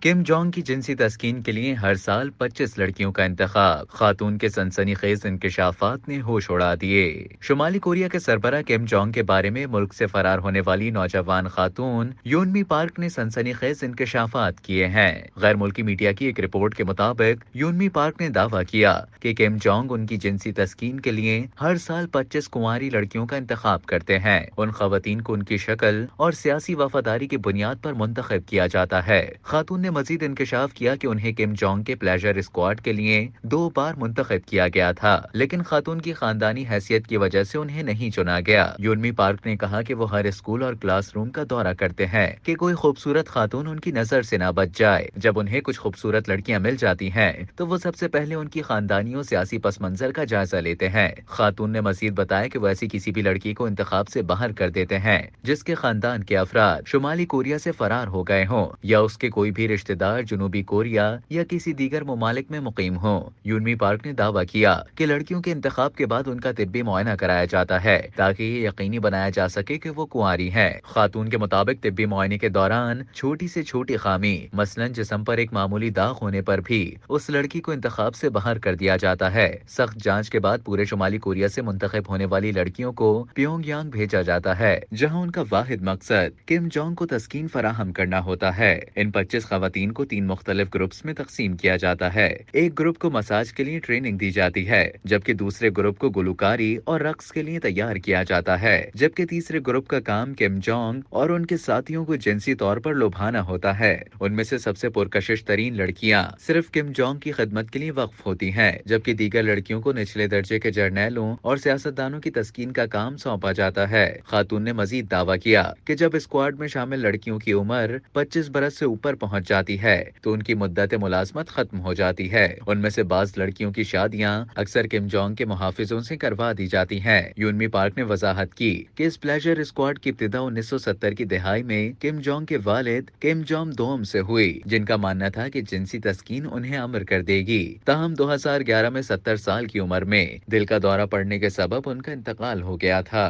Kim Jong की जिनसी तस्कीन के लिए हर साल 25 लड़कियों का इंतखाब। खातून के सनसनीखेज इंकशाफात ने होश उड़ा दिए। शुमाली कोरिया के सरबराह किम जोंग के बारे में मुल्क से फरार होने वाली नौजवान खातून यूनमी पार्क ने सनसनीखेज इंकशाफात किए हैं। गैर मुल्की मीडिया की एक रिपोर्ट के मुताबिक यूनमी पार्क ने दावा किया कि किम जोंग उनकी जिनसी तस्कीन के लिए हर साल 25 कुंवारी लड़कियों का इंतखाब करते हैं। उन खवातीन को उनकी शक्ल और सियासी वफादारी की बुनियाद पर मुंतखब किया जाता है। खातून ने मजीद इंकशाफ किया कि उन्हें किम जोंग के प्लेजर स्क्वाड के लिए 2 बार मुंतखब किया गया था, लेकिन खातून की खानदानी हैसियत की वजह से उन्हें नहीं चुना गया। यूनमी पार्क ने कहा कि वो हर स्कूल और क्लासरूम का दौरा करते हैं कि कोई खूबसूरत खातून उनकी नजर से ना बच जाए। जब उन्हें कुछ खूबसूरत लड़कियां मिल जाती हैं, तो वो सबसे पहले उनकी खानदानी और सियासी पस मंजर का जायजा लेते हैं। खातून ने मजीद बताया कि वो ऐसी किसी भी लड़की को इंतखाब से बाहर कर देते हैं जिसके खानदान के अफराद शुमाली कोरिया से फरार हो गए हों या उसके कोई भी रिश्तेदार जनूबी कोरिया या किसी दीगर ममालिक में मुकीम हो। यूनमी पार्क ने दावा किया कि लड़कियों के इंतखाब के बाद उनका तिब्बी मुआयना कराया जाता है ताकि ये यकीनी बनाया जा सके कि वो कुंवारी है। खातून के मुताबिक तिब्बी मुआयने के दौरान छोटी से छोटी खामी, मसलन जिस्म पर एक मामूली दाग होने पर भी उस लड़की को इंतखाब से बाहर कर दिया जाता है। सख्त जांच के बाद पूरे शुमाली कोरिया से मुंतखब होने वाली लड़कियों को प्योंगयांग भेजा जाता है, जहां उनका वाहिद मकसद किम जोंग को तस्कीन फराहम करना होता है। इन 25 खवातीन को 3 मुख्तलिफ ग्रुप्स में तकसीम किया जाता है। एक ग्रुप को मसाज के लिए ट्रेनिंग दी जाती है, जबकि दूसरे ग्रुप को गुलकारी और रक्स के लिए तैयार किया जाता है, जबकि तीसरे ग्रुप का काम किम जोंग और उनके साथियों को जिनसी तौर पर लुभाना होता है। उनमें से सबसे पुरकशिश तरीन लड़कियां सिर्फ किम जोंग की खिदमत के लिए वक्फ होती हैं, जबकि दीगर लड़कियों को निचले दर्जे के जर्नैलों और सियासतदानों की तस्कीन का काम सौंपा जाता है। खातून ने मजीद दावा किया कि जब स्क्वाड में शामिल लड़कियों की उम्र 25 बरस से ऊपर पहुंच जाती है तो उनकी मुद्दत मुलाजमत खत्म हो जाती है। उनमें से बाज लड़कियों की शादियां अक्सर किम जोंग के मुहाफिजों से करवा दी जाती हैं। यूनमी पार्क ने वजाहत की कि इस प्लेजर स्क्वाड की इब्तिदा 1970 की दिहाई में किम जोंग के वालिद किम जोंग दोम से हुई, जिनका मानना था कि जिनसी तस्कीन उन्हें अमर कर देगी। ताहम 2011 में 70 साल की उम्र में दिल का दौरा पड़ने के सबब उनका इंतकाल हो गया था।